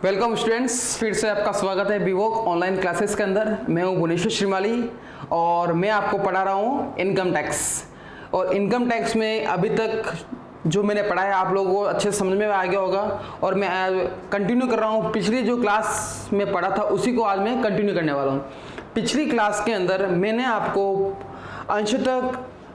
Welcome students, फिर से आपका स्वागत है बीवोक ऑनलाइन क्लासेस के अंदर। मैं हूं भुवनेश्वर श्रीमाली और मैं आपको पढ़ा रहा हूं इनकम टैक्स। और इनकम टैक्स में अभी तक जो मैंने पढ़ा है आप लोगों को अच्छे से समझ में आ गया होगा और मैं कंटिन्यू कर रहा हूं। पिछली जो क्लास में पढ़ा था उसी को आज मैं कंटिन्यू करने वाला हूं। पिछली क्लास के अंदर मैंने आपको अंशतः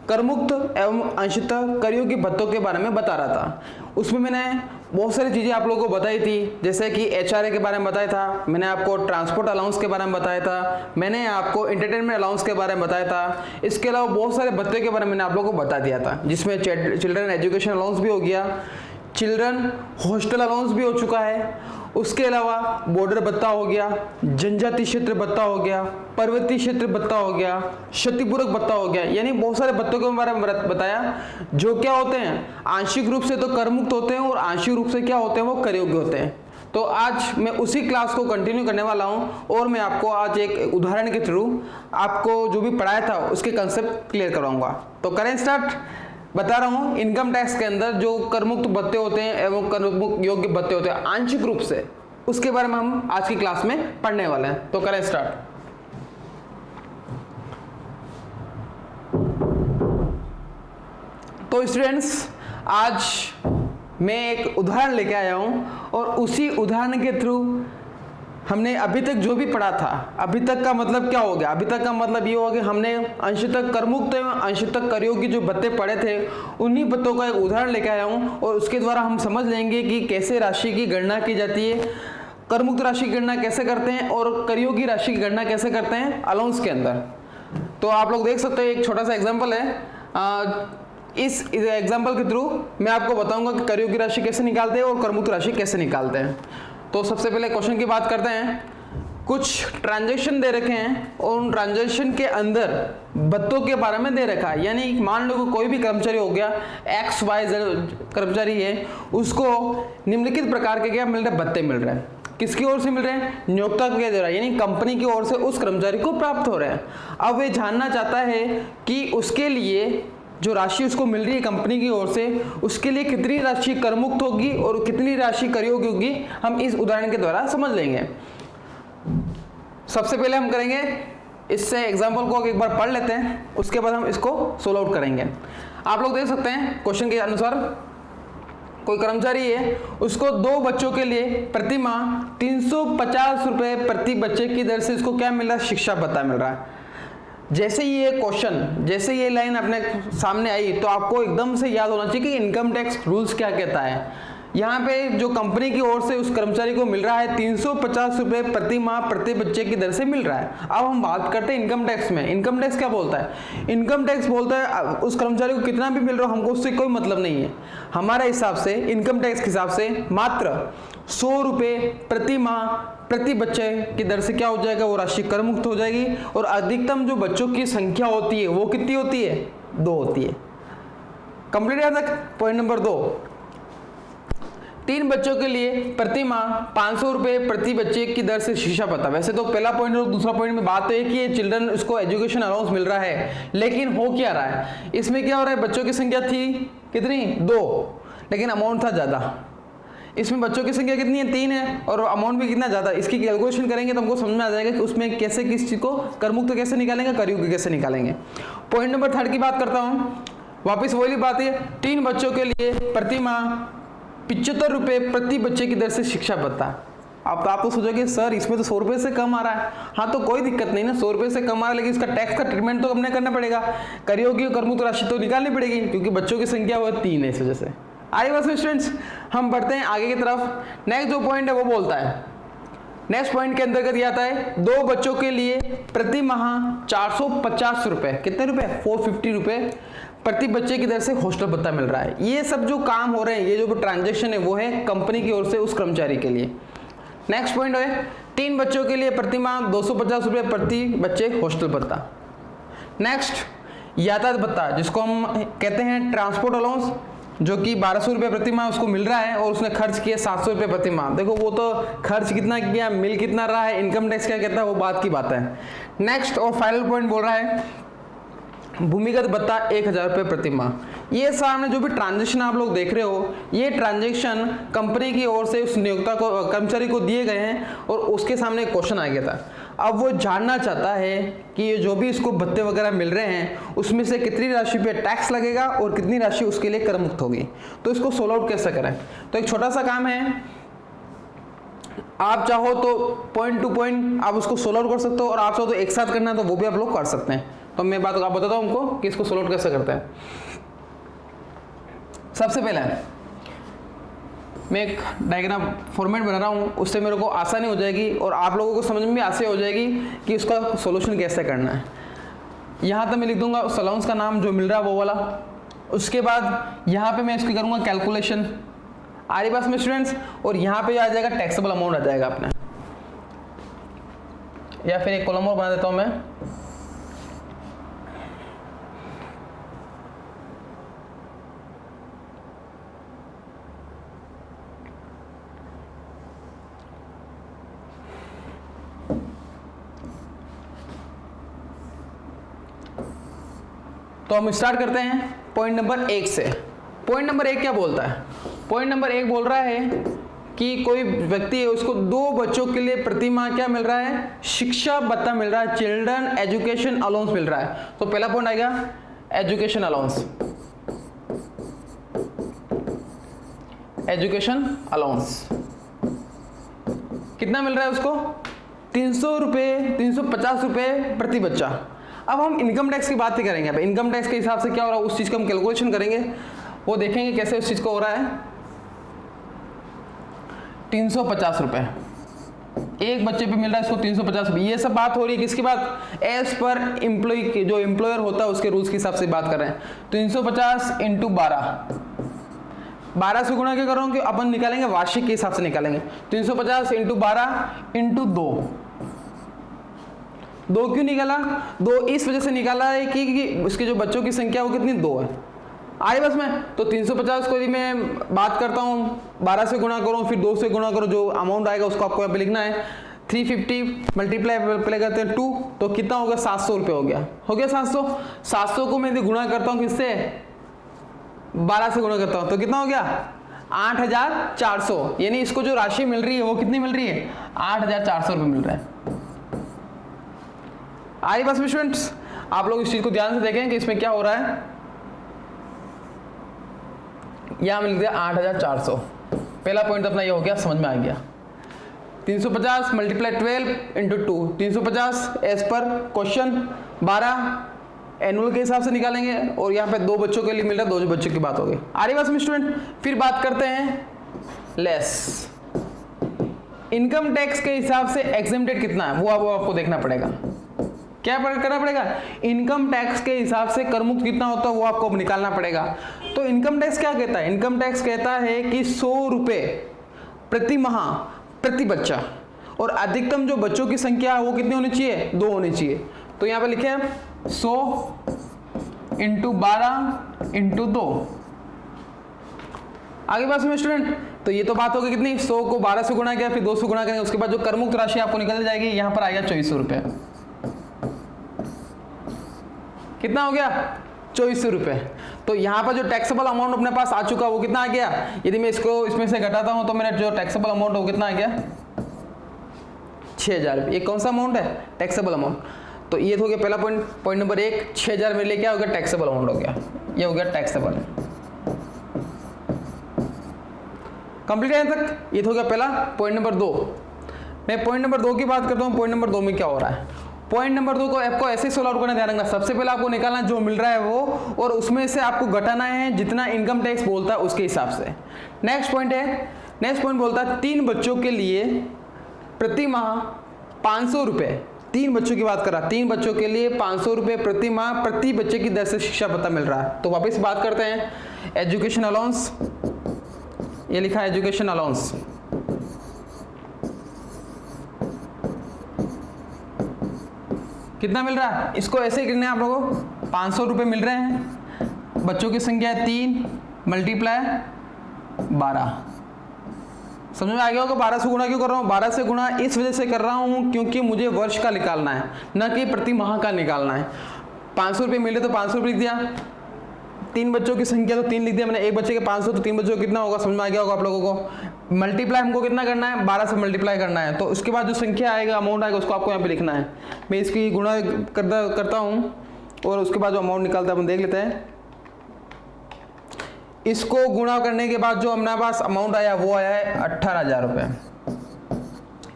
करमुक्त एवं अंशतः करयोग्य भत्तों के बारे में बता रहा था। उसमें मैंने बहुत सारी चीज़ें आप लोगों को बताई थी, जैसे कि एचआरए के बारे में बताया था, मैंने आपको ट्रांसपोर्ट अलाउंस के बारे में बताया था, मैंने आपको एंटरटेनमेंट अलाउंस के बारे में बताया था। इसके अलावा बहुत सारे भत्ते के बारे में मैंने आप लोगों को बता दिया था, जिसमें चिल्ड्रन एजुकेशन अलाउंस भी हो गया, चिल्ड्रन हॉस्टल अलाउंस भी हो चुका है। उसके अलावा बॉर्डर भत्ता हो गया, जनजाति क्षेत्र भत्ता हो गया, पर्वतीय क्षेत्र भत्ता हो गया, क्षतिपूरक भत्ता हो गया। यानी बहुत सारे भत्तों के बारे में बताया जो क्या होते हैं, आंशिक रूप से तो करमुक्त होते हैं और आंशिक रूप से क्या होते हैं, वो करयोग्य होते हैं। तो आज मैं उसी क्लास को कंटिन्यू करने वाला हूं और मैं आपको आज एक उदाहरण के थ्रू आपको जो भी पढ़ाया था उसके कंसेप्ट क्लियर कराऊंगा। तो करें स्टार्ट। बता रहा हूं इनकम टैक्स के अंदर जो करमुक्त भत्ते होते हैं एवं करमुक्त योग्य भत्ते होते हैं आंशिक रूप से, उसके बारे में हम आज की क्लास में पढ़ने वाले हैं। तो करें स्टार्ट। तो स्टूडेंट्स, आज मैं एक उदाहरण लेके आया हूं और उसी उदाहरण के थ्रू हमने अभी तक जो भी पढ़ा था, अभी तक का मतलब क्या हो गया, अभी तक का मतलब ये हो गया हमने अंशतः करमुक्त एवं अंशतः करयोग्य जो भत्ते पढ़े थे उन्हीं भत्तों का एक उदाहरण लेकर आया हूँ और उसके द्वारा हम समझ लेंगे कि कैसे राशि की गणना की जाती है, करमुक्त राशि की गणना कैसे करते हैं और करयोग्य राशि की गणना कैसे करते हैं अलाउंस के अंदर। तो आप लोग देख सकते हो, एक छोटा सा एग्जाम्पल है। इस एग्जाम्पल के थ्रू मैं आपको बताऊंगा कि करयोग्य राशि कैसे निकालते हैं और करमुक्त राशि कैसे निकालते हैं। तो सबसे पहले क्वेश्चन की बात करते हैं। कुछ ट्रांजैक्शन दे रखे हैं और उन ट्रांजैक्शन के अंदर भत्तों के बारे में दे रखा है। यानी मान लो कोई भी कर्मचारी हो गया, XYZ कर्मचारी है, उसको निम्नलिखित प्रकार के क्या मिल रहे हैं, भत्ते मिल रहे हैं। किसकी ओर से मिल रहे हैं, नियोक्ता को दे रहा है, यानी कंपनी की ओर से उस कर्मचारी को प्राप्त हो रहे हैं। अब वे जानना चाहता है कि उसके लिए जो राशि उसको मिल रही है कंपनी की ओर से, उसके लिए कितनी राशि करमुक्त होगी और कितनी राशि करयोग्य होगी, हम इस उदाहरण के द्वारा समझ लेंगे। सबसे पहले हम करेंगे, इससे एग्जांपल को एक बार पढ़ लेते हैं, उसके बाद हम इसको सोल्व आउट करेंगे। आप लोग देख सकते हैं क्वेश्चन के अनुसार, कोई कर्मचारी है, उसको 2 बच्चों के लिए प्रति माह 350 रुपए प्रति बच्चे की दर से इसको क्या मिल रहा है, शिक्षा भत्ता मिल रहा है। जैसे ये क्वेश्चन, जैसे ये लाइन अपने सामने आई तो आपको एकदम से याद होना चाहिए कि इनकम टैक्स रूल्स क्या कहता है। यहाँ पे जो कंपनी की ओर से उस कर्मचारी को मिल रहा है 350 रुपए प्रति माह प्रति बच्चे की दर से मिल रहा है। अब हम बात करते हैं इनकम टैक्स में। इनकम टैक्स क्या बोलता है, इनकम टैक्स बोलता है उस कर्मचारी को कितना भी मिल रहा हो, हमको उससे कोई मतलब नहीं है। हमारे हिसाब से, इनकम टैक्स के हिसाब से मात्र 100 रुपए प्रति माह प्रति बच्चे की दर से क्या हो जाएगा, वो राशि कर मुक्त हो जाएगी। और अधिकतम जो बच्चों की संख्या होती है वो कितनी होती है, 2 होती है। कंप्लीट है तक। पॉइंट नंबर 2, 3 बच्चों के लिए प्रति माह 500 रुपए प्रति बच्चे की दर से शिक्षा भत्ता। वैसे तो पहला पॉइंट और दूसरा पॉइंट में बात है कि ये चिल्ड्रन उसको एजुकेशन अलाउंस मिल रहा है, लेकिन हो क्या रहा है, इसमें क्या हो रहा है, बच्चों की संख्या थी कितनी, 2, लेकिन अमाउंट था ज्यादा। इसमें बच्चों की संख्या कितनी है, 3 है, और अमाउंट भी कितना ज्यादा। इसकी कैलकुलेशन करेंगे तो हमको समझ में आ जाएगा कि उसमें कैसे किस चीज को करमुक्त कैसे निकालेंगे, करयोग्य कैसे निकालेंगे। पॉइंट नंबर 3 की बात करता हूं। वापिस वही बात है, 3 बच्चों के लिए प्रति माह 75 रुपए प्रति बच्चे की दर से शिक्षा भत्ता। आप तो सोचोगे सर इसमें तो 100 रुपए से कम आ रहा है। हाँ, तो कोई दिक्कत नहीं ना, 100 रुपए से कम आ रहा है, लेकिन इसका टैक्स का ट्रीटमेंट तो हमने करना पड़ेगा। करयोग्य और करमुक्त राशि तो निकालनी पड़ेगी क्योंकि बच्चों की संख्या वो 3 है, इस वजह से। आइए बस स्टूडेंट्स, हम बढ़ते हैं आगे की तरफ। नेक्स्ट जो पॉइंट है वो बोलता है, नेक्स्ट पॉइंट के अंतर्गत ये आता है 2 बच्चों के लिए प्रति माह 450 रुपए, कितने रुपए, 450 रुपए प्रति बच्चे की दर से हॉस्टल भत्ता मिल रहा है। ये सब जो काम हो रहे हैं, ये जो ट्रांजैक्शन है वो है कंपनी की ओर से उस कर्मचारी के लिए। नेक्स्ट पॉइंट है 3 बच्चों के लिए प्रति माह 250 रुपए प्रति बच्चे हॉस्टल भत्ता। नेक्स्ट यातायात भत्ता, जिसको हम कहते हैं ट्रांसपोर्ट अलाउंस, जो कि 1200 रुपये प्रति माह उसको मिल रहा है और उसने खर्च किया 700 रुपये प्रति माह। देखो वो तो खर्च कितना किया, मिल कितना रहा है, इनकम टैक्स क्या कहता है वो बात की बात है। नेक्स्ट और फाइनल पॉइंट बोल रहा है भूमिगत भत्ता 1000 रुपये प्रति माह। ये सामने जो भी ट्रांजेक्शन आप लोग देख रहे हो, ये ट्रांजेक्शन कंपनी की ओर से उस नियोक्ता को, कर्मचारी को दिए गए हैं और उसके सामने एक क्वेश्चन आ गया था। अब वो जानना चाहता है कि ये जो भी इसको भत्ते वगैरह मिल रहे हैं उसमें से कितनी राशि पे टैक्स लगेगा और कितनी राशि उसके लिए कर मुक्त होगी। तो इसको सोल्व आउट कैसे करें? तो एक छोटा सा काम है, आप चाहो तो पॉइंट टू पॉइंट आप उसको सोल्व आउट कर सकते हो और आप चाहो तो एक साथ करना है तो वो भी आप लोग कर सकते हैं। तो मैं बात आप बताता हूँ उनको कि इसको सोल्व आउट कैसे करते हैं। सबसे पहले मैं एक डायग्राम फॉर्मेट बना रहा हूँ, उससे मेरे को आसानी हो जाएगी और आप लोगों को समझ में भी आसानी हो जाएगी कि उसका सॉल्यूशन कैसे करना है। यहाँ तक मैं लिख दूंगा उस अलाउंस का नाम जो मिल रहा है वो वाला। उसके बाद यहाँ पे मैं इसकी करूँगा कैलकुलेशन, आ रही बात में स्टूडेंट्स, और यहाँ पे आ जाएगा टैक्सेबल अमाउंट आ जाएगा अपने, या फिर एक कॉलम और बना देता हूँ मैं। तो हम स्टार्ट करते हैं पॉइंट नंबर 1 से। पॉइंट नंबर 1 क्या बोलता है? पॉइंट नंबर 1 बोल रहा है कि कोई व्यक्ति है, उसको 2 बच्चों के लिए प्रति माह क्या मिल रहा है? शिक्षा भत्ता मिल रहा है, चिल्ड्रन एजुकेशन अलाउंस मिल रहा है। तो पहला पॉइंट आएगा एजुकेशन अलाउंस। एजुकेशन अलाउंस कितना मिल रहा है उसको? 300 रुपये, 350 रुपये प्रति बच्चा। अब हम इनकम टैक्स की बात ही करेंगे। अब इनकम टैक्स के हिसाब से क्या हो रहा है उस चीज का हम कैलकुलेशन करेंगे, वो देखेंगे कैसे उस चीज को हो रहा है। 350 रुपये एक बच्चे पे मिल रहा है इसको, 350 रुपये। ये सब बात हो रही है किसकी बात? एज पर एम्प्लॉय की, जो एम्प्लॉयर होता है उसके रूल्स के हिसाब से बात कर रहे हैं। 350 इंटू 12 से गुणा क्या कर रहा हूँ कि अपन निकालेंगे वार्षिक के हिसाब से निकालेंगे। 350 इंटू 12 इंटू 2 क्यों निकाला? 2 इस वजह से निकाला है कि उसके जो बच्चों की संख्या वो कितनी? 2 है। आई बस में तो 350 को यदि मैं बात करता हूँ 12 से गुणा करूँ फिर 2 से गुणा करो, जो अमाउंट आएगा उसको आपको यहाँ पे लिखना है। 350 मल्टीप्लाई प्ले करते हैं 2, तो कितना होगा? 700 रुपये हो गया। 700 को मैं यदि गुणा करता हूँ किससे? 12 से गुणा करता हूँ तो कितना हो गया? 8400। यानी इसको जो राशि मिल रही है वो कितनी मिल रही है? 8400 रुपये मिल रहा है। आई बस में स्टूडेंट्स आप लोग इस चीज को ध्यान से देखें कि इसमें क्या हो रहा है। यहां मिल गया 8400। पहला पॉइंट अपना ये हो गया, समझ में आ गया। 350 multiply 12 into 2, 350 as per question 12 annual के हिसाब से निकालेंगे और यहाँ पे 2 बच्चों के लिए मिल रहा है, 2 बच्चों की बात हो गई। आ रही बात में स्टूडेंट। फिर बात करते हैं लेस। इनकम टैक्स के हिसाब से एग्जेम्प्टेड कितना है वो आपको देखना पड़ेगा। क्या करना पड़ेगा? इनकम टैक्स के हिसाब से करमुक्त कितना होता है वो आपको निकालना पड़ेगा। तो इनकम टैक्स क्या कहता है? इनकम टैक्स कहता है कि 100 रुपये प्रति माह प्रति बच्चा, और अधिकतम जो बच्चों की संख्या है वो कितनी होनी चाहिए? 2 होनी चाहिए। तो यहाँ पे लिखे 100 इंटू 12 इंटू 2। आगे बात में स्टूडेंट, तो ये तो बात होगी कितनी? 100 को 12 से गुणा किया फिर 2 से गुणा करेंगे, उसके बाद जो करमुक्त राशि आपको निकल जाएगी यहाँ पर आएगा 2400 रुपये। कितना हो गया? 2400 रुपये। तो यहाँ पर जो टैक्सेबल अमाउंट अपने पास आ चुका वो कितना आ गया? यदि मैं इसको इसमें से घटाता हूँ तो मेरा जो टैक्सेबल अमाउंट हो कितना आ गया? 6000 रुपये। ये कौन सा अमाउंट है? Taxable amount. तो ये हो गया पहला पॉइंट। पॉइंट नंबर 1, 6000 मेरे लिए क्या हो गया? टैक्सेबल अमाउंट हो गया। ये हो गया टैक्सेबल। कंप्लीट है तक? ये हो गया पहला। पॉइंट नंबर 2, मैं पॉइंट नंबर 2 की बात करता हूँ। पॉइंट नंबर 2 में क्या हो रहा है? पॉइंट नंबर 2 को आपको ऐसे सोल्व आउट करना ध्यान रखना। सबसे पहले आपको निकालना जो मिल रहा है वो, और उसमें से आपको घटाना है जितना इनकम टैक्स बोलता है उसके हिसाब से। नेक्स्ट पॉइंट है, नेक्स्ट पॉइंट बोलता है 3 बच्चों के लिए प्रति माह 500 रुपये। 3 बच्चों की बात कर रहा, 3 बच्चों के लिए 500 रुपये प्रति माह प्रति बच्चे की दर से शिक्षा भत्ता मिल रहा है। तो वापस बात करते हैं एजुकेशन अलाउंस। ये लिखा है एजुकेशन अलाउंस। कितना मिल रहा है? इसको ऐसे ही करना है आप लोगों को। 500 रुपये मिल रहे हैं, बच्चों की संख्या है 3 मल्टीप्लाई 12। समझ में आ गया होगा 12 से गुणा क्यों कर रहा हूँ? 12 से गुणा इस वजह से कर रहा हूँ क्योंकि मुझे वर्ष का निकालना है, न कि प्रति माह का निकालना है। 500 रुपये मिले तो 500 रुपये लिख दिया, तीन बच्चों की संख्या तो 3 लिख दिया मैंने, एक बच्चे के 500, तो 3 बच्चों का कितना होगा, समझ में आ गया होगा आप लोगों को। मल्टीप्लाई हमको कितना करना है, 12 से मल्टीप्लाई करना है, तो उसके बाद जो संख्या आएगा, अमाउंट आएगा, उसको आपको यहाँ पे लिखना है। मैं इसकी गुणा करता हूँ और उसके बाद जो अमाउंट निकलता है अपन देख लेते हैं। इसको गुणा करने के बाद जो हमारे पास अमाउंट आया वो आया है 18,000 रुपये।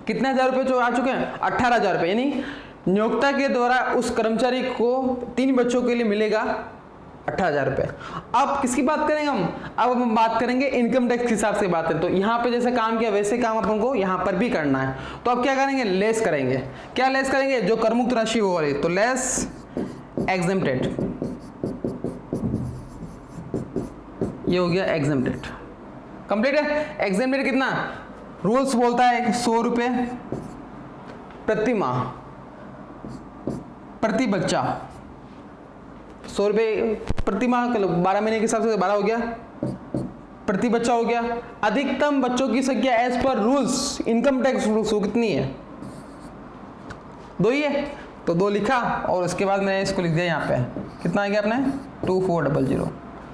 कितने हजार रुपये जो आ चुके हैं, 18,000 रुपये, यानी नियोक्ता के द्वारा उस कर्मचारी को 3 बच्चों के लिए मिलेगा 18,000 रुपये। अब किसकी बात करेंगे अब हम बात करेंगे इनकम टैक्स के हिसाब से बात है। तो यहाँ पे जैसे काम किया वैसे काम अपन को यहाँ पर भी करना है। तो अब क्या करेंगे, लेस करेंगे। क्या लेस करेंगे, जो करमुक्त राशि वो वाली, तो लेस एग्जेम्प्टेड, ये हो गया एग्जेम्प्टेड, कंप्लीट है। एग्जेम्प्टेड कितना, रूल्स बोलता है 100 रुपये प्रति माह प्रति बच्चा, 100 रुपये प्रति माह, 12 महीने के हिसाब से 12 हो गया, प्रति बच्चा हो गया। अधिकतम बच्चों की संख्या as per rules, income tax rules, वो कितनी है, 2 ही है, तो 2 लिखा और उसके बाद मैंने इसको लिख दिया यहाँ पे, कितना आ गया अपने 2400।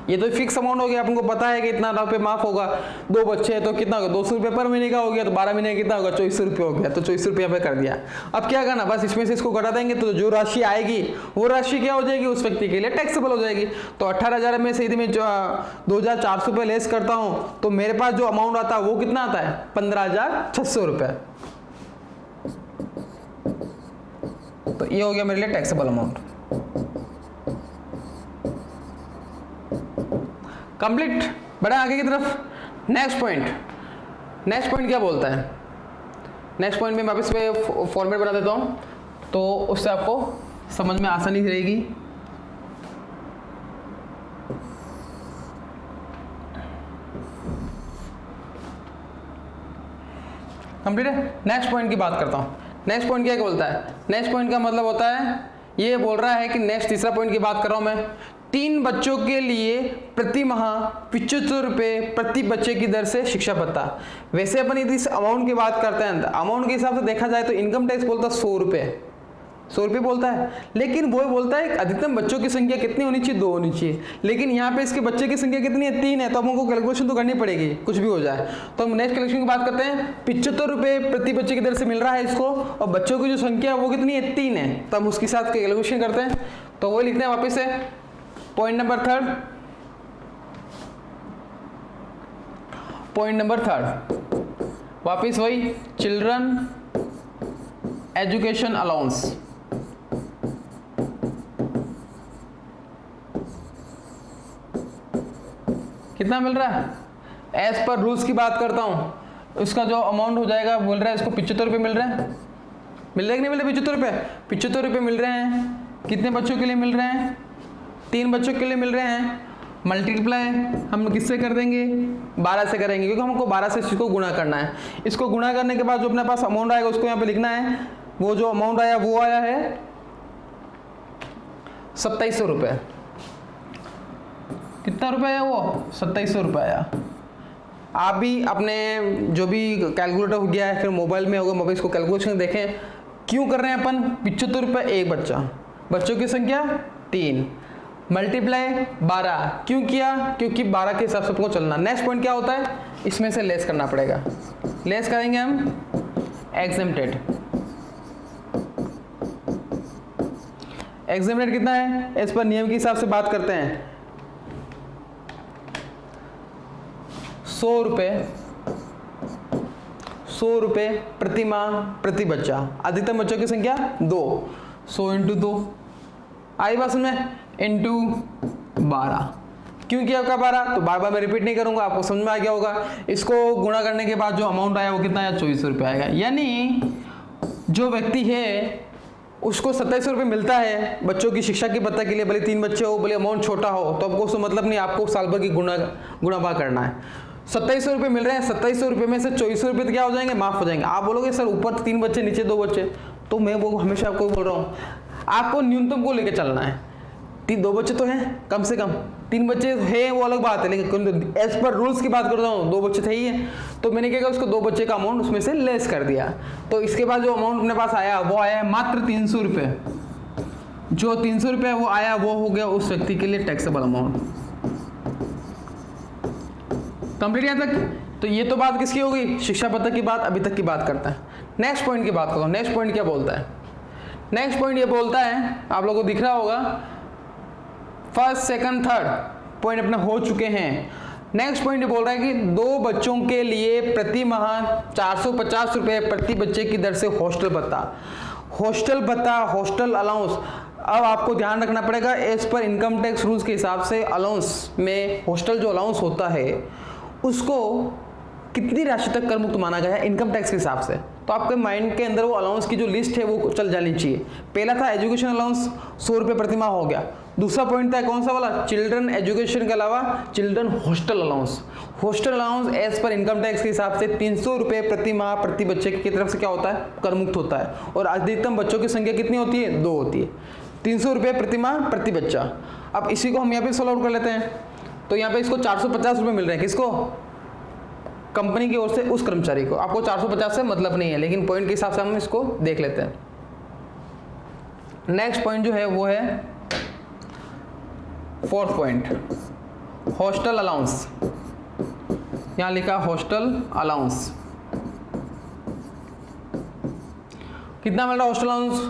ये तो फिक्स अमाउंट हो गया, अपन को पता है कि इतना रुपये माफ होगा। 2 बच्चे हैं तो कितना होगा, 200 रुपये पर महीने का हो गया, तो 12 महीने कितना होगा, 2400 रुपये हो गया, तो 2400 रुपये पे कर दिया। अब क्या करना, बस इसमें से इसको घटा देंगे, तो जो राशि आएगी वो राशि क्या हो जाएगी, उस व्यक्ति के लिए टैक्सेबल हो जाएगी। तो 18,000 में से यदि मैं 2,400 रुपये लेस करता हूँ तो मेरे पास जो अमाउंट आता है वो कितना आता है, 15,600 रुपये। तो ये हो गया मेरे लिए टैक्सेबल अमाउंट। कंप्लीट। बढ़े आगे की तरफ। नेक्स्ट पॉइंट क्या बोलता है, नेक्स्ट पॉइंट में वापस पे फॉर्मेट बना देता हूं तो उससे आपको समझ में आसानी रहेगी। कंप्लीट है। नेक्स्ट पॉइंट की बात करता हूं। नेक्स्ट पॉइंट क्या बोलता है, नेक्स्ट पॉइंट का मतलब होता है, ये बोल रहा है कि नेक्स्ट तीसरा पॉइंट की बात कर रहा हूं मैं, 3 बच्चों के लिए प्रति माह 75 रुपये प्रति बच्चे की दर से शिक्षा भत्ता। वैसे अपन यदि इस अमाउंट की बात करते हैं, अमाउंट के हिसाब से देखा जाए तो इनकम टैक्स बोलता है 100 रुपये बोलता है, लेकिन वो बोलता है अधिकतम बच्चों की संख्या कितनी होनी चाहिए, 2 होनी चाहिए। लेकिन यहाँ पे इसके बच्चे की संख्या कितनी है, 3 है, तो हमको कैलकुलेशन तो करनी पड़ेगी, कुछ भी हो जाए। तो हम नेक्स्ट कैलकुलेशन की बात करते हैं, 75 रुपये प्रति बच्चे की दर से मिल रहा है इसको, और बच्चों की जो संख्या है वो कितनी है, 3 है, तो हम उसके साथ कैलकुलेशन करते हैं। तो वो लिखते हैं वापिस से पॉइंट नंबर 3, वापिस वही चिल्ड्रन एजुकेशन अलाउंस। कितना मिल रहा है, एज पर रूल्स की बात करता हूं, उसका जो अमाउंट हो जाएगा बोल रहा है इसको 75 रुपये मिल रहे हैं, मिल रहे कि नहीं मिल रहे, 75 रुपये मिल रहे हैं। कितने बच्चों के लिए मिल रहे हैं, 3 बच्चों के लिए मिल रहे हैं। मल्टीप्लाई हम किससे कर देंगे, 12 से करेंगे, क्योंकि हमको 12 से इसको गुणा करना है। इसको गुणा करने के बाद जो अपने पास अमाउंट आएगा उसको यहाँ पे लिखना है। वो जो अमाउंट आया वो आया है 2700 रुपये। कितना रुपये आया वो, 2700 रुपये आया। आप भी अपने जो भी कैलकुलेटर हो गया है, फिर मोबाइल में होगा, मोबाइल इसको कैलकुलेशन देखें क्यों कर रहे हैं अपन। 75 रुपये एक बच्चा, बच्चों की संख्या 3, मल्टीप्लाई 12 क्यों किया, क्योंकि 12 के हिसाब से आपको चलना। नेक्स्ट पॉइंट क्या होता है, इसमें से लेस करना पड़ेगा। लेस करेंगे हम एग्जेम्प्टेड। एग्जेम्प्टेड कितना है, इस पर नियम के हिसाब से बात करते हैं। 100 रुपये प्रति माह प्रति बच्चा, अधिकतम बच्चों की संख्या 2, 100 × 2 आई बात में, इंटू 12। क्यों किया आपका 12, तो बार बार मैं रिपीट नहीं करूंगा, आपको समझ में आ गया होगा। इसको गुणा करने के बाद जो अमाउंट आया वो कितना आया, 2400 रुपये आएगा। यानी जो व्यक्ति है उसको 2700 रुपये मिलता है बच्चों की शिक्षा की भत्ता के लिए, भले 3 बच्चे हो, भले अमाउंट छोटा हो, तो आपको उससे मतलब नहीं, आपको साल भर की गुणा भाग करना है। 2700 रुपये मिल रहे हैं, 2700 रुपये में से 2400 रुपये तो क्या हो जाएंगे, माफ हो जाएंगे। आप बोलोगे सर ऊपर 3 बच्चे नीचे 2 बच्चे, तो मैं वो हमेशा आपको बोल रहा हूँ आपको न्यूनतम को लेकर चलना है। 2 बच्चे तो हैं कम से कम, 3 बच्चे हैं वो अलग बात है, लेकिन एज पर रूल्स की बात कर रहा हूँ 2 बच्चे थे ही है, तो मैंने क्या किया उसको 2 बच्चे का अमाउंट उसमें से लेस कर दिया। तो इसके बाद जो अमाउंट अपने पास आया वो आया मात्र 300 रुपये। जो 300 रुपये वो आया वो हो गया उस व्यक्ति के लिए टैक्सेबल अमाउंट। कंप्लीट यहाँ तक। तो ये तो बात किसकी होगी, शिक्षा पत्र की बात, अभी तक की बात करता है। नेक्स्ट पॉइंट की बात करो, नेक्स्ट पॉइंट क्या बोलता है। नेक्स्ट पॉइंट ये बोलता है, आप लोगों को दिख रहा होगा, फर्स्ट सेकंड थर्ड पॉइंट अपने हो चुके हैं। नेक्स्ट पॉइंट ये बोल रहा है कि 2 बच्चों के लिए प्रति माह 450 रुपये प्रति बच्चे की दर से हॉस्टल भत्ता, हॉस्टल भत्ता, हॉस्टल अलाउंस। अब आपको ध्यान रखना पड़ेगा, as per income tax rules के हिसाब से अलाउंस में हॉस्टल जो अलाउंस होता है उसको कितनी राशि तक कर मुक्त माना गया है इनकम टैक्स के हिसाब से। तो आपके माइंड के अंदर वो अलाउंस की जो लिस्ट है वो चल जानी चाहिए। पहला था एजुकेशन अलाउंस 100 रुपये प्रति माह हो गया। दूसरा पॉइंट था कौन सा वाला, चिल्ड्रन एजुकेशन के अलावा children hostel allowance. Hostel allowance as per income tax के हिसाब से 300 रुपये प्रति माह प्रति बच्चे की तरफ से क्या होता है, कर मुक्त होता है। और अधिकतम बच्चों की संख्या कितनी होती है, 2 होती है। 300 रुपये प्रति माह प्रति बच्चा। अब इसी को हम यहाँ पे सॉल्व आउट कर लेते हैं। तो यहाँ पे इसको 450 रुपये मिल रहे हैं, किसको, कंपनी की ओर से उस कर्मचारी को। आपको 450 से मतलब नहीं है, लेकिन पॉइंट के हिसाब से हम इसको देख लेते हैं। नेक्स्ट पॉइंट जो है वो है फोर्थ पॉइंट, हॉस्टल अलाउंस। यहां लिखा हॉस्टल अलाउंस, कितना मिल रहा है हॉस्टल अलाउंस।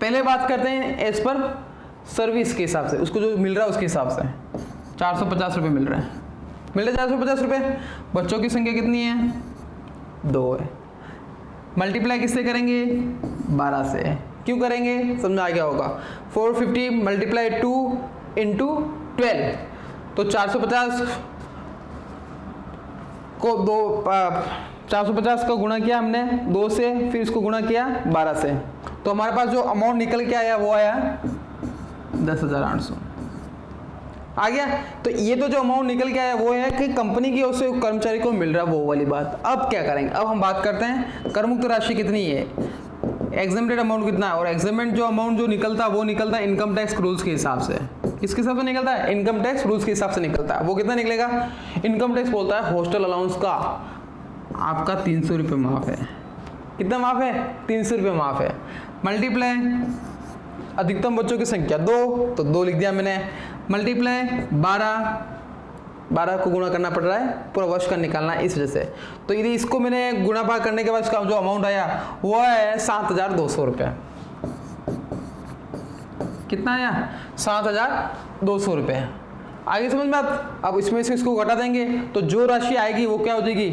पहले बात करते हैं एज पर सर्विस के हिसाब से, उसको जो मिल रहा है उसके हिसाब से 450 रुपये मिल रहे हैं। मिल रहे 450 रुपये। बच्चों की संख्या कितनी है, 2 है। मल्टीप्लाई किससे करेंगे, 12 से। क्यों करेंगे, समझ आ गया होगा। 450 मल्टीप्लाई 2 इंटू 12, तो 450 को 450 का गुणा किया हमने 2 से, फिर इसको गुणा किया 12 से। तो हमारे पास जो अमाउंट निकल के आया वो आया 10,800 आ गया। तो ये तो जो अमाउंट निकल के आया वो है कि कंपनी की ओर से कर्मचारी को मिल रहा है, वो वाली बात। अब क्या करेंगे, अब हम बात करते हैं कर मुक्त राशि कितनी है, एग्जामेटेड अमाउंट कितना है। और एग्जामेंट जो अमाउंट जो निकलता है वो निकलता है इनकम टैक्स रूल्स के हिसाब से। किसके हिसाब से निकलता है, इनकम टैक्स रूल्स के हिसाब से निकलता है। वो कितना निकलेगा, इनकम टैक्स बोलता है हॉस्टल अलाउंस का आपका 300 रुपये माफ है। कितना माफ है, 300 रुपये माफ है। मल्टीप्लाई अधिकतम बच्चों की संख्या 2, तो 2 लिख दिया मैंने। मल्टीप्लाई 12 को गुणा करना पड़ रहा है, पूरा वर्ष का निकालना है इस वजह से। तो यदि इसको मैंने गुणा भाग करने के बाद इसका जो अमाउंट आया वो है 7,200 रुपये। कितना आया, 7,200 रुपये। आगे समझ में आत। अब इसमें से इसको घटा देंगे तो जो राशि आएगी वो क्या हो जाएगी,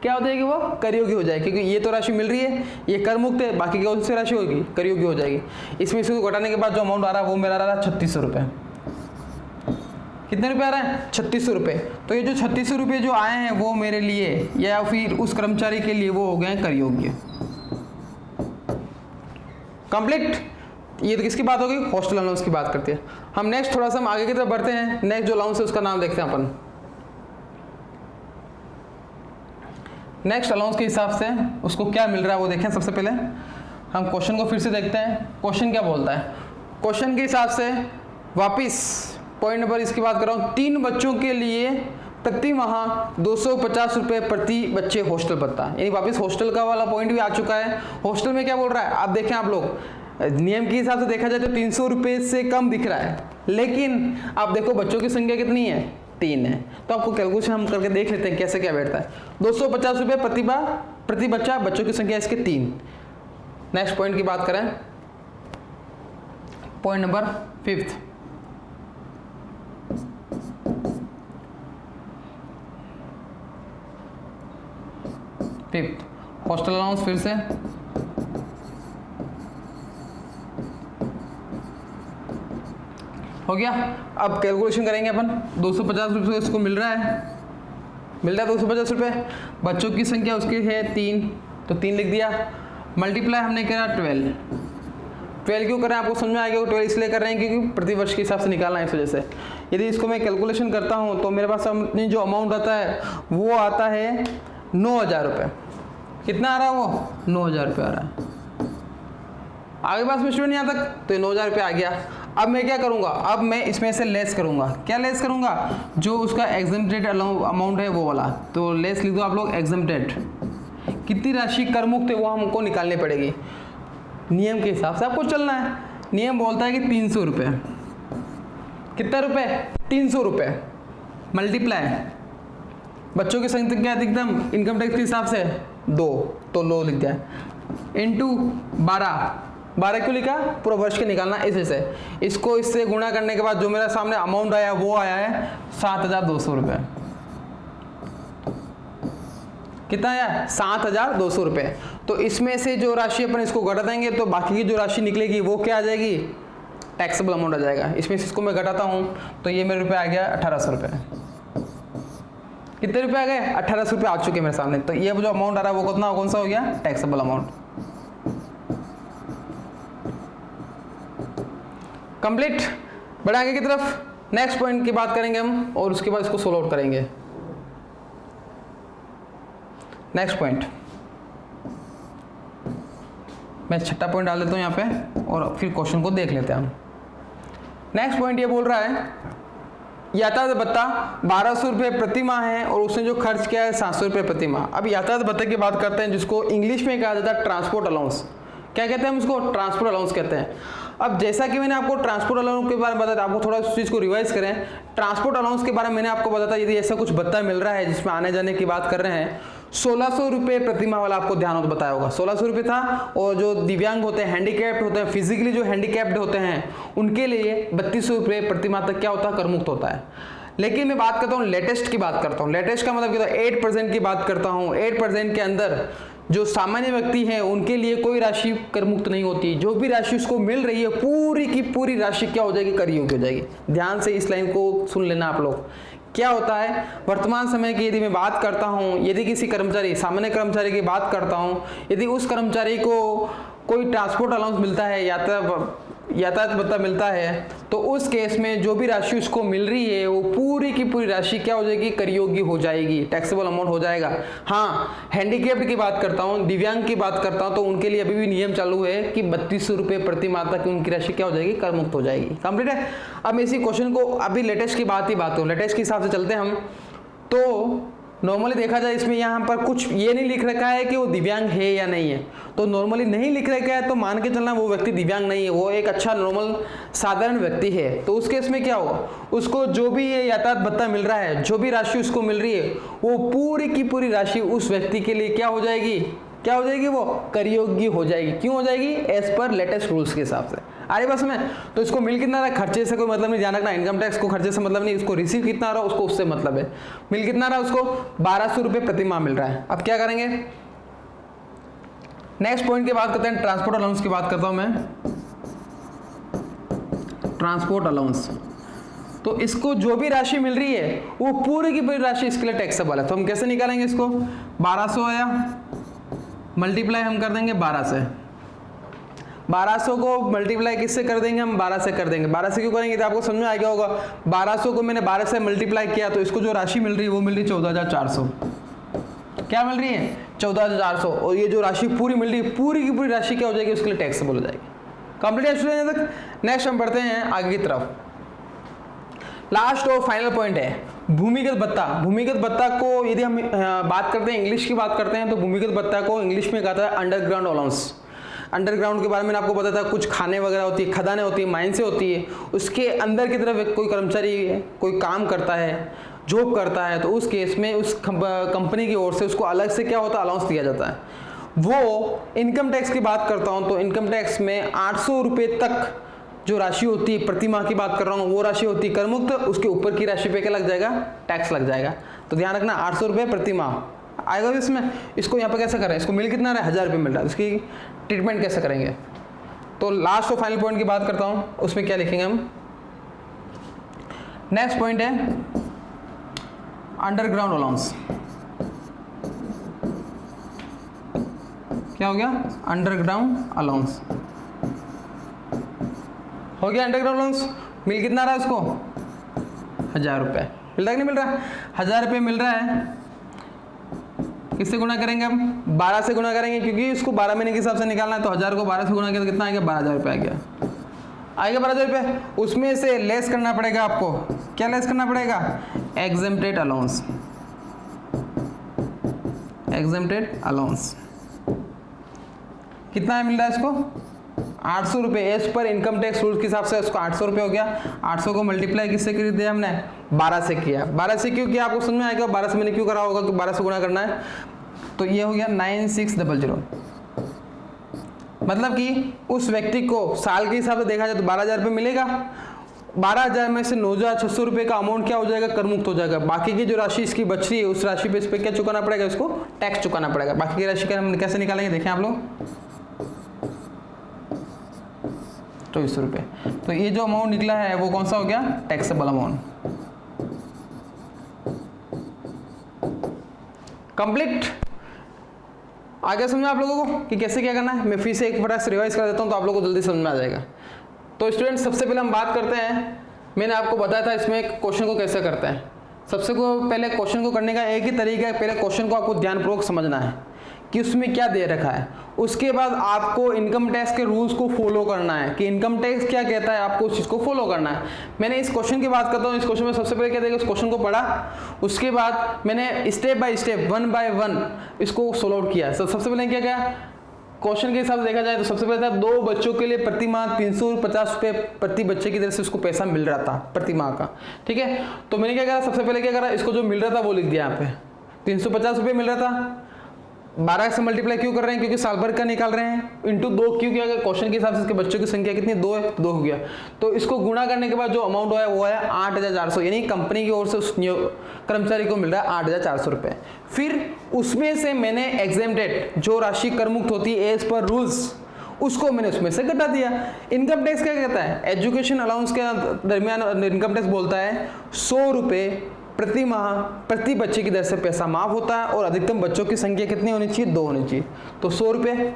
क्या हो जाएगी, वो कर योग्य हो जाएगी। क्योंकि ये तो राशि मिल रही है, ये कर मुक्त है, बाकी कौन सी राशि होगी, कर योग्य हो जाएगी। इसमें इसको घटाने के बाद जो अमाउंट आ रहा है वो मेरा आ रहा है 3600 रुपये। कितने रुपए आ रहे हैं, 3600 रुपये। तो ये जो 3600 रुपये जो आए हैं वो मेरे लिए या फिर उस कर्मचारी के लिए वो हो गए कर योग्य। कंप्लीट। ये तो किसकी बात होगी, हॉस्टल अलाउंस की बात करते हैं हम। नेक्स्ट थोड़ा सा हम आगे की तरफ बढ़ते हैं। नेक्स्ट जो अलाउंस है उसका नाम देखते हैं अपन। नेक्स्ट अलाउंस के हिसाब से उसको क्या मिल रहा है वो देखें। सबसे पहले हम क्वेश्चन को फिर से देखते हैं। क्वेश्चन क्या बोलता है, क्वेश्चन के हिसाब से वापिस पॉइंट नंबर इसकी बात कर रहा हूँ। 3 बच्चों के लिए प्रति माह 250 रुपये प्रति बच्चे हॉस्टल भत्ता, यानी वापस हॉस्टल का वाला पॉइंट भी आ चुका है। हॉस्टल में क्या बोल रहा है, आप देखें, आप लोग नियम के हिसाब से देखा जाए तो 300 रुपये से कम दिख रहा है, लेकिन आप देखो बच्चों की संख्या कितनी है, 3 है। तो आपको कैलकुलेशन हम करके देख लेते हैं कैसे क्या बैठता है। 250 रुपये प्रति बच्चा, बच्चों की संख्या इसके 3। नेक्स्ट पॉइंट की बात करें, point number 5th। Hostel allowance फिर से हो गया। अब कैलकुलेशन करेंगे अपन। 250 रुपये इसको मिल रहा है, 250 रुपये। बच्चों की संख्या उसकी है 3, तो 3 लिख दिया। मल्टीप्लाई हमने करा 12 क्यों कर रहे हैं, आपको समझ में आ गया। 12 इसलिए कर रहे हैं क्योंकि प्रति वर्ष के हिसाब से निकालना है, इस वजह से। यदि इसको मैं कैलकुलेशन करता हूँ तो मेरे पास अपनी जो अमाउंट आता है वो आता है 9,000 रुपये। कितना आ रहा है वो, 9,000 रुपये आ रहा है। आगे पास में स्टूडेंट यहाँ तक, तो 9,000 रुपये आ गया। अब मैं क्या करूँगा, अब मैं इसमें से लेस करूँगा। क्या लेस करूँगा, जो उसका एग्जम्प्टेड अमाउंट है वो वाला। तो लेस लिख दो आप लोग, एग्जम्प्टेड। कितनी राशि कर मुक्त है वो हमको निकालनी पड़ेगी। नियम के हिसाब से आपको चलना है। नियम बोलता है कि 300 रुपये। कितना रुपये, 300 रुपये। मल्टीप्लाई बच्चों की संख्या अधिकतम इनकम टैक्स के हिसाब से 2, तो लो लिख दिया, इंटू 12 क्यों लिखा, पूरा वर्ष के निकालना इसे से, इसको इससे गुणा करने के बाद जो मेरा सामने अमाउंट आया वो आया है 7,200 रुपये। कितना आया, 7,200 रुपये। तो इसमें से जो राशि अपन इसको घटा देंगे तो बाकी की जो राशि निकलेगी वो क्या आ जाएगी, टैक्सेबल अमाउंट आ जाएगा। इसमें से इसको मैं घटाता हूँ तो ये मेरे रुपये आ गया 1,800 रुपये। कितने रुपए आ गए, 1,800 रुपये आ चुके मेरे सामने। तो ये जो अमाउंट आ रहा है वो कितना, कौन सा हो गया, टैक्सेबल अमाउंट। कंप्लीट। बढ़े आगे की तरफ, नेक्स्ट पॉइंट की बात करेंगे हम और उसके बाद इसको सोल्व आउट करेंगे। नेक्स्ट पॉइंट, मैं छठा पॉइंट डाल देता हूं यहाँ पे और फिर क्वेश्चन को देख लेते हैं हम। नेक्स्ट पॉइंट ये बोल रहा है यातायात भत्ता 1,200 रुपये प्रति माह है और उसने जो खर्च किया है 700 रुपये प्रति माह। अब यातायात भत्ते की बात करते हैं जिसको इंग्लिश में कहा जाता है ट्रांसपोर्ट अलाउंस। क्या कहते हैं हम उसको, ट्रांसपोर्ट अलाउंस कहते हैं। अब जैसा कि मैंने आपको ट्रांसपोर्ट अलाउंस के बारे में बताया, आपको थोड़ा उस चीज़ को रिवाइज करें। ट्रांसपोर्ट अलाउंस के बारे में मैंने आपको बताया यदि ऐसा कुछ भत्ता मिल रहा है जिसमें आने जाने की बात कर रहे हैं, 1,600 रुपये प्रति माह वाला आपको ध्यान हो बताया होगा, 1,600 रुपये था। और जो दिव्यांग होते हैं, हैंडीकैप्ड होते हैं, फिजिकली जो हैंडीकैप्ड होते हैं उनके लिए 3,200 रुपये प्रति माह तक क्या होता है, करमुक्त होता है। लेकिन मैं बात करता हूँ लेटेस्ट की बात करता हूँ। लेटेस्ट का मतलब क्या होता है, 8% की बात करता हूँ। 8% के अंदर जो सामान्य व्यक्ति हैं उनके लिए कोई राशि कर मुक्त नहीं होती। जो भी राशि उसको मिल रही है पूरी की पूरी राशि क्या हो जाएगी, कर योग्य हो जाएगी। ध्यान से इस लाइन को सुन लेना आप लोग। क्या होता है, वर्तमान समय की यदि मैं बात करता हूँ, यदि किसी कर्मचारी, सामान्य कर्मचारी की बात करता हूँ, यदि उस कर्मचारी को कोई ट्रांसपोर्ट अलाउंस मिलता है, यातायात भत्ता मिलता है, तो उस केस में जो भी राशि उसको मिल रही है वो पूरी की पूरी राशि क्या हो जाएगी, कर योग्य हो जाएगी, टैक्सेबल अमाउंट हो जाएगा। हाँ, हैंडीकैप्ड की बात करता हूँ, दिव्यांग की बात करता हूँ, तो उनके लिए अभी भी नियम चालू है कि 3,200 रुपये प्रति माह तक उनकी राशि क्या हो जाएगी, कर मुक्त हो जाएगी। कंप्लीट है। अब इसी क्वेश्चन को अभी लेटेस्ट की बात करूँ, लेटेस्ट के हिसाब से चलते हैं हम। तो नॉर्मली देखा जाए इसमें यहाँ पर कुछ ये नहीं लिख रखा है कि वो दिव्यांग है या नहीं है। तो नॉर्मली नहीं लिख रखा है तो मान के चलना वो व्यक्ति दिव्यांग नहीं है, वो एक अच्छा नॉर्मल साधारण व्यक्ति है। तो उस केस में क्या होगा, उसको जो भी ये यातायात भत्ता मिल रहा है, जो भी राशि उसको मिल रही है, वो पूरी की पूरी राशि उस व्यक्ति के लिए क्या हो जाएगी, क्या हो जाएगी, वो कर योग्य हो जाएगी। क्यों हो जाएगी, एज पर लेटेस्ट रूल्स के हिसाब से। अरे बस में तो इसको मिल कितना रहा है, खर्चे से कोई मतलब नहीं, ध्यान रखना। इनकम टैक्स को खर्चे से मतलब नहीं, उसको रिसीव कितना रहा उसको उससे मतलब है। मिल कितना रहा उसको, 1,200 रुपये प्रति माह मिल रहा है। अब क्या करेंगे, नेक्स्ट पॉइंट की बात करते हैं, ट्रांसपोर्ट अलाउंस की बात करता हूं मैं। ट्रांसपोर्ट अलाउंस, तो इसको जो भी राशि मिल रही है वो पूरी की पूरी राशि इसके लिए टैक्सेबल है। तो हम कैसे निकालेंगे इसको, 1,200 आया, मल्टीप्लाई हम कर देंगे 12 से। 1,200 को मल्टीप्लाई किससे कर देंगे हम, 12 से कर देंगे। 12 से क्यों करेंगे तो आपको समझ में आ गया होगा। 1,200 को मैंने 12 से मल्टीप्लाई किया तो इसको जो राशि मिल रही है वो मिल रही है 14,400। क्या मिल रही है, 14,400। और ये जो राशि पूरी मिल रही है, पूरी की पूरी राशि क्या हो जाएगी, उसके लिए टैक्सेबल हो जाएगी। कंप्लीट है स्टूडेंट तक। नेक्स्ट हम बढ़ते हैं आगे की तरफ। लास्ट और फाइनल पॉइंट है भूमिगत भत्ता। भूमिगत भत्ता को यदि हम बात करते हैं, इंग्लिश की बात करते हैं, तो भूमिगत भत्ता को इंग्लिश में कहता है अंडरग्राउंड अलाउंस। अंडरग्राउंड के बारे में आपको बताया था, कुछ खाने वगैरह होती है, खदानें होती है, माइंस होती है, उसके अंदर की तरफ कोई कर्मचारी कोई काम करता है, जॉब करता है, तो उस केस में उस कंपनी की ओर से उसको अलग से क्या होता है, अलाउंस दिया जाता है। वो इनकम टैक्स की बात करता हूँ तो इनकम टैक्स में 800 रुपये तक जो राशि होती है, प्रति माह की बात कर रहा हूँ, वो राशि होती है करमुक्त। उसके ऊपर की राशि पे क्या लग जाएगा, टैक्स लग जाएगा। तो ध्यान रखना 800 रुपये प्रति माह आएगा इसमें। इसको यहाँ पे कैसे करें, इसको मिल कितना रहा है, 1,000 रुपये मिल रहा है, इसकी ट्रीटमेंट कैसे करेंगे। तो लास्ट और फाइनल पॉइंट की बात करता हूँ, उसमें क्या लिखेंगे हम। नेक्स्ट पॉइंट है अंडरग्राउंड अलाउंस। क्या हो गया, अंडरग्राउंड अलाउंस हो गया। अंडरग्राउंड अलाउंस मिल कितना रहा है उसको, 1,000 रुपये। मिल रहा है कि नहीं मिल रहा, 1,000 रुपये मिल रहा है। किससे गुना करेंगे हम, 12 से गुना करेंगे, क्योंकि इसको 12 महीने के हिसाब से निकालना है। तो 1,000 को 12 से गुना किया तो कितना आ गया, 12,000 रुपये आ गया। आएगा 12,000 रुपये। उसमें से लेस करना पड़ेगा आपको, क्या लेस करना पड़ेगा, एग्जेम्प्टेड अलाउंस। एग्जेम्प्टेड अलाउंस कितना है मिल रहा है इसको, 800 रुपये as per income tax rules के हिसाब से उसको 800 रुपये हो गया। 800 को मल्टीप्लाई किससे कर दिया हमने? 12 से किया। 12 से क्यों किया आपको समझ में आएगा 12 से मैंने क्यों करा होगा कि 12 से गुणा करना है। तो ये हो गया 9600। मतलब कि उस व्यक्ति को साल के हिसाब से देखा जाए तो 12,000 रुपये मिलेगा। 12,000 में से 9,600 रुपये का अमाउंट क्या हो जाएगा? कर मुक्त हो जाएगा। बाकी की जो राशि इसकी बच रही है उस राशि पे इस पर क्या चुकाना पड़ेगा? इसको टैक्स चुकाना पड़ेगा। बाकी की राशि का हम कैसे निकालेंगे देखें आप लोग। 2400 रुपये। तो ये जो अमाउंट निकला है वो कौन सा हो गया? Taxable amount. कंप्लीट। आगे समझा आप लोगों को कि कैसे क्या करना है। मैं फिर से एक बार रिवाइज कर देता हूँ तो आप लोगों को जल्दी समझ में आ जाएगा। तो स्टूडेंट सबसे पहले हम बात करते हैं, मैंने आपको बताया था इसमें क्वेश्चन को कैसे करते हैं। सबसे पहले क्वेश्चन को करने का एक ही तरीका है, पहले क्वेश्चन को आपको ध्यानपूर्वक समझना है कि उसमें क्या दे रखा है। उसके बाद आपको इनकम टैक्स के रूल्स को फॉलो करना है कि इनकम टैक्स क्या कहता है, आपको उस चीज़ को फॉलो करना है। मैंने इस क्वेश्चन की बात करता हूँ। इस क्वेश्चन में सबसे पहले क्या देगा, इस क्वेश्चन को पढ़ा, उसके बाद मैंने स्टेप बाय स्टेप 1 बाय 1 इसको सोल्व आउट किया। सबसे पहले क्या क्या क्वेश्चन के हिसाब से देखा जाए तो सबसे पहले था 2 बच्चों के लिए प्रति माह 350 रुपये प्रति बच्चे की तरफ से उसको पैसा मिल रहा था प्रति माह का। ठीक है, तो मैंने क्या करा, सबसे पहले क्या करा, इसको जो मिल रहा था वो लिख दिया यहाँ पे। 350 रुपये मिल रहा था। 12 से मल्टीप्लाई क्यों कर रहे हैं? क्योंकि साल भर का निकाल रहे हैं। इंटू 2 क्यों किया गया? क्वेश्चन के हिसाब से इसके बच्चों की संख्या कितनी? 2 है, 2 हो गया। तो इसको गुणा करने के बाद जो अमाउंट आया वो है 8,400, यानी कंपनी की ओर से उस कर्मचारी को मिल रहा है 8,400 रुपये। फिर उसमें से मैंने एग्जेम्प्टेड जो राशि कर मुक्त होती है एज पर रूल्स, उसको मैंने उसमें से घटा दिया। इनकम टैक्स क्या कहता है? एजुकेशन अलाउंस के दरमियान इनकम टैक्स बोलता है 100 रुपये प्रति माह प्रति बच्चे की दर से पैसा माफ होता है और अधिकतम बच्चों की संख्या कितनी होनी चाहिए? 2 होनी चाहिए। तो 100 रुपये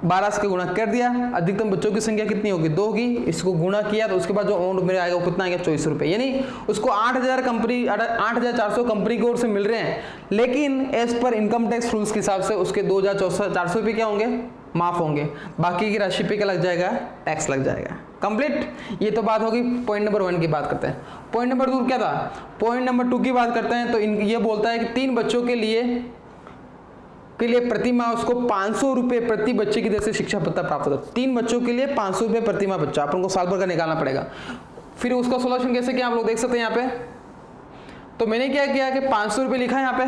12 से गुणा कर दिया, अधिकतम बच्चों की संख्या कितनी होगी? 2 होगी। इसको गुणा किया तो उसके बाद जो अमाउंट मेरे आएगा वो कितना आएगा? 2400 रुपये। यानी उसको 8,400 कंपनी की ओर से मिल रहे हैं, लेकिन as per income tax rules के हिसाब से उसके 2,400 रुपये क्या होंगे? माफ होंगे। बाकी की राशि पे क्या लग जाएगा? टैक्स लग जाएगा। कंप्लीट। ये तो बात होगी पॉइंट नंबर 1 की बात करते हैं। पॉइंट नंबर 2 क्या था? पॉइंट नंबर 2 की बात करते हैं तो ये बोलता है कि 3 बच्चों के लिए प्रति माह उसको 500 रुपये प्रति बच्चे की दर से शिक्षा भत्ता प्राप्त होता है। 3 बच्चों के लिए 500 रुपये प्रति माह बच्चा, अपन को साल भर का निकालना पड़ेगा। फिर उसका सोल्यूशन कैसे किया आप लोग देख सकते हैं यहाँ पे। तो मैंने क्या किया कि 500 रुपये लिखा है यहाँ पे,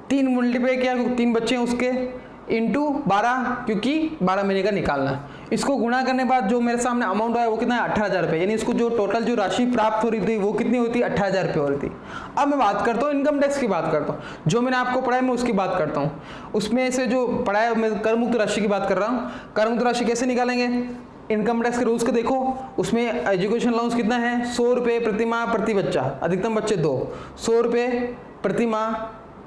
3 मल्टीप्लाई किया, 3 बच्चे हैं उसके, इंटू 12 क्योंकि 12 महीने का निकालना है। इसको गुणा करने के बाद जो मेरे सामने अमाउंट आया वो कितना है? 18,000 रुपये। यानी इसको जो टोटल जो राशि प्राप्त हो रही थी वो कितनी होती है? 18,000 रुपये हो रही थी। अब मैं बात करता हूँ इनकम टैक्स की बात करता हूँ। जो मैंने आपको पढ़ाया मैं उसकी बात करता हूँ। उसमें से जो पढ़ाया मैं कर मुक्त राशि की बात कर रहा हूँ। कर मुक्त राशि कैसे निकालेंगे? इनकम टैक्स के रूल्स को देखो, उसमें एजुकेशन अलाउंस कितना है? 100 रुपये प्रति माह प्रति बच्चा, अधिकतम बच्चे 2। 100 रुपये प्रति माह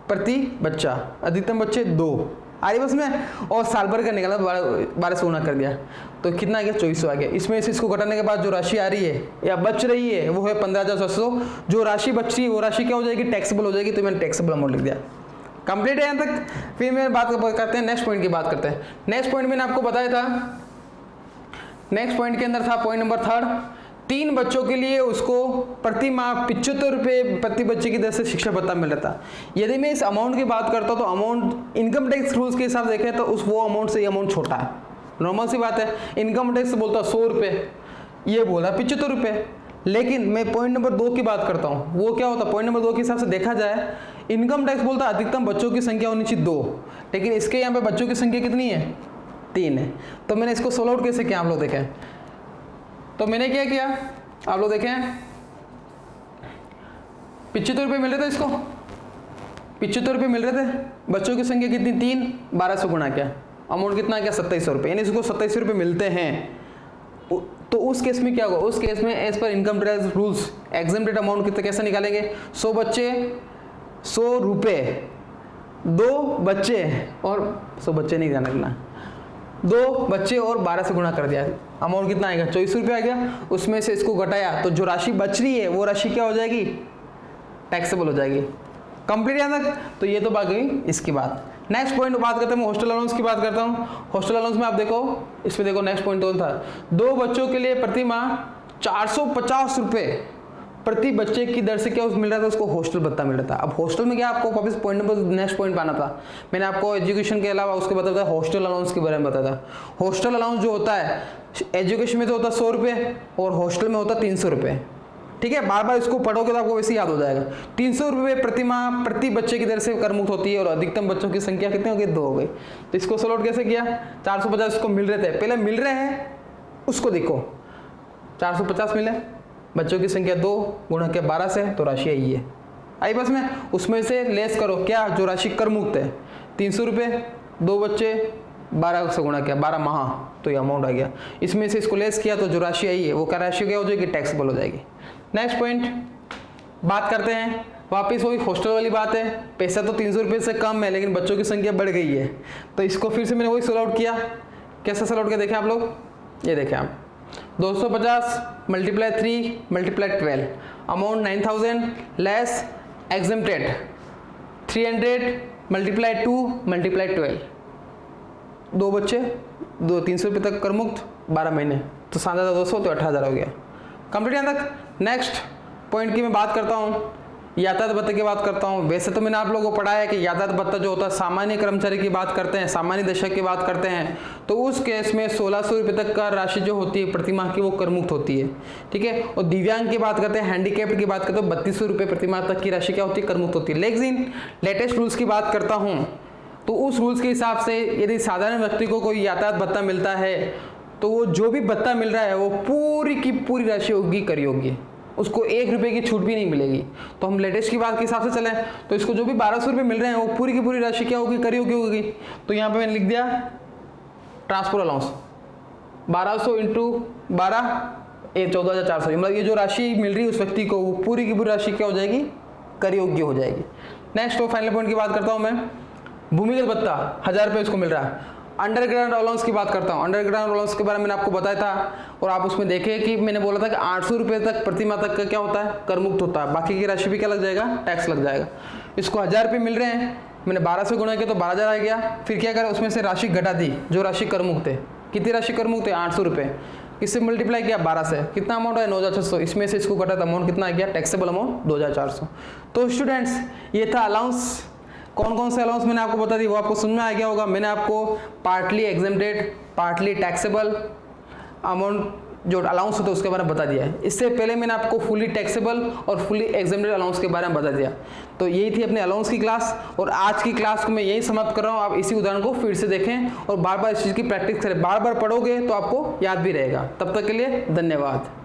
प्रति बच्चा, अधिकतम बच्चे 2 आ रही बस में, और साल भर का निकाला 12 से गुणा कर दिया तो कितना आ गया? 2400 आ गया। इसमें से इसको घटाने के बाद जो राशि आ रही है या बच रही है वो है 15,700। जो राशि बच रही है वो राशि क्या हो जाएगी? टैक्सेबल हो जाएगी। तो मैंने टैक्सेबल अमाउंट लिख दिया। कंप्लीट है यहाँ तक। फिर मैं बात करते हैं नेक्स्ट पॉइंट की बात करते हैं। नेक्स्ट पॉइंट मैंने आपको बताया था, नेक्स्ट पॉइंट के अंदर था पॉइंट नंबर 3, 3 बच्चों के लिए उसको प्रति माह 75 रुपये प्रति बच्चे की दर से शिक्षा भत्ता मिल रहा था। यदि मैं इस अमाउंट की बात करता हूँ तो अमाउंट इनकम टैक्स रूल्स के हिसाब से देखें तो उस वो अमाउंट से ये अमाउंट छोटा है। नॉर्मल सी बात है, इनकम टैक्स बोलता है 100 रुपये, ये बोला 75 रुपये। लेकिन मैं पॉइंट नंबर 2 की बात करता हूँ, वो क्या होता है? पॉइंट नंबर 2 के हिसाब से देखा जाए इनकम टैक्स बोलता है अधिकतम बच्चों की संख्या होनी चाहिए 2, लेकिन इसके यहाँ पे बच्चों की संख्या कितनी है? 3 है। तो मैंने इसको सोल्व आउट कैसे किया आप लोग देखें। तो मैंने क्या किया आप लोग देखें, 75 रुपये मिल रहे थे, इसको 75 रुपये मिल रहे थे, बच्चों की संख्या कितनी? 3, 12 से गुणा किया, अमाउंट कितना आ गया? 2700 रुपये। यानी इसको 2700 रुपये मिलते हैं। तो उस केस में क्या होगा? उस केस में as per income tax rules exempted amount कितना कैसे निकालेंगे? 100 बच्चे 100 रुपये, 2 बच्चे और 100 बच्चे नहीं ध्यान रखना, 2 बच्चे और 12 से गुणा कर दिया, अमाउंट कितना आएगा? 2400 रुपये आ गया। उसमें से इसको घटाया तो जो राशि बच रही है वो राशि क्या हो जाएगी? टैक्सेबल हो जाएगी। कंप्लीट यहाँ तक। तो ये तो बाकी इसकी बात। नेक्स्ट पॉइंट बात करते हैं, मैं हॉस्टल अलाउंस की बात करता हूँ। हॉस्टल अलाउंस में आप देखो, इसमें देखो नेक्स्ट पॉइंट था 2 बच्चों के लिए प्रति माह 450 रुपये प्रति बच्चे की दर से क्या मिल रहा था, उसको हॉस्टल भत्ता मिल रहा था। अब हॉस्टल में क्या, आपको वापस पॉइंट नंबर नेक्स्ट पॉइंट पाना था। मैंने आपको एजुकेशन के अलावा उसके बताया था हॉस्टल अलाउंस के बारे में बताया था। हॉस्टल अलाउंस जो होता है एजुकेशन में तो होता है 100 रुपये और हॉस्टल में होता है 300 रुपये। ठीक है, बार बार इसको पढ़ोगे तो आपको वैसे याद हो जाएगा। 300 रुपये प्रति माह प्रति बच्चे की दर से कर मुक्त होती है और अधिकतम बच्चों की संख्या कितनी हो गई, 2 हो गई। तो इसको सॉल्व आउट कैसे किया, 450 इसको मिल रहे थे, पहले मिल रहे हैं उसको देखो, 450 मिले, बच्चों की संख्या 2 गुणा के 12 से, तो राशि आई है, आई बस में। उसमें से लेस करो क्या, जो राशि कर मुक्त है 300 रुपये, 2 बच्चे 12 से गुणा किया, 12 माह, तो ये अमाउंट आ गया। इसमें से इसको लेस किया तो जो राशि आई है वो क्या राशि क्या हो जाएगी, टैक्सेबल हो जाएगी। नेक्स्ट पॉइंट बात करते हैं, वापस वही हॉस्टल वाली बात है। पैसा तो 300 रुपये से कम है लेकिन बच्चों की संख्या बढ़ गई है, तो इसको फिर से मैंने वही सॉल्व आउट किया। कैसे सॉल्व आउट किया देखें आप लोग, ये देखें आप, 250 multiply 3 multiply 12, amount 9000 less exempted 300 multiply 2 multiply 12, 2 बच्चे 300 रुपये तक कर मुक्त, 12 महीने, तो 7,200 तो 18,000 हो गया। कंप्लीट यहाँ तक। नेक्स्ट पॉइंट की मैं बात करता हूँ, यातायात भत्ते की बात करता हूँ। वैसे तो मैंने आप लोगों को पढ़ाया है कि यातायात भत्ता जो होता है सामान्य कर्मचारी की बात करते हैं, सामान्य दशक की बात करते हैं, तो उस केस में 1600 रुपये तक का राशि जो होती है प्रति माह की वो कर मुक्त होती है। ठीक है, और दिव्यांग की बात करते हैं, हैंडीकैप्ड की बात करते हैं, 3200 रुपये प्रति माह तक की राशि क्या होती है, कर मुक्त होती है। लेकिन लेटेस्ट रूल्स की बात करता हूँ तो उस रूल्स के हिसाब से यदि साधारण व्यक्ति को कोई यातायात भत्ता मिलता है तो वो जो भी भत्ता मिल रहा है वो पूरी की पूरी राशि होगी कर योग्य, उसको 1 रुपये की छूट भी नहीं मिलेगी। तो हम लेटेस्ट की बात के हिसाब से चलें तो इसको जो भी 1200 रुपये मिल रहे हैं वो पूरी की पूरी राशि क्या होगी, कर योग्य होगी। तो यहाँ पे मैंने लिख दिया ट्रांसपोर्ट अलाउंस 1200 इंटू 12 14,400, मतलब ये जो राशि मिल रही है उस व्यक्ति को वो पूरी की पूरी राशि क्या हो जाएगी, कर योग्य हो जाएगी। नेक्स्ट और फाइनल पॉइंट की बात करता हूँ मैं, भूमिगत भत्ता 1000 रुपये इसको मिल रहा है। अंडरग्राउंड अलाउंस की बात करता हूँ, अंडरग्राउंड अलाउंस के बारे में मैंने आपको बताया था और आप उसमें देखें कि मैंने बोला था कि 800 रुपये तक प्रति माह तक का क्या होता है, कर मुक्त होता है, बाकी की राशि भी क्या लग जाएगा, टैक्स लग जाएगा। इसको 1000 रुपये मिल रहे हैं, मैंने 12 से गुणा किया तो 12,000 आ गया। फिर क्या करें, उसमें से राशि घटा दी जो राशि कर मुक्त है। कितनी राशि कर मुक्त है, 800 रुपये, इससे मल्टीप्लाई किया 12 से, कितना अमाउंट है 9,600, इसमें से इसको घटा तो अमाउंट कितना आ गया, टैक्सेबल अमाउंट 2,400। तो स्टूडेंट्स ये था अलाउंस, कौन कौन से अलाउंस मैंने आपको बता दी वो आपको समझ में आ गया होगा। मैंने आपको partly exempted partly taxable amount जो अलाउंस होता है उसके बारे में बता दिया है। इससे पहले मैंने आपको फुली टैक्सेबल और फुली एग्जेम्प्टेड अलाउंस के बारे में बता दिया। तो यही थी अपने अलाउंस की क्लास और आज की क्लास को मैं यही समाप्त कर रहा हूँ। आप इसी उदाहरण को फिर से देखें और बार बार इस चीज़ की प्रैक्टिस करें, बार बार पढ़ोगे तो आपको याद भी रहेगा। तब तक के लिए धन्यवाद।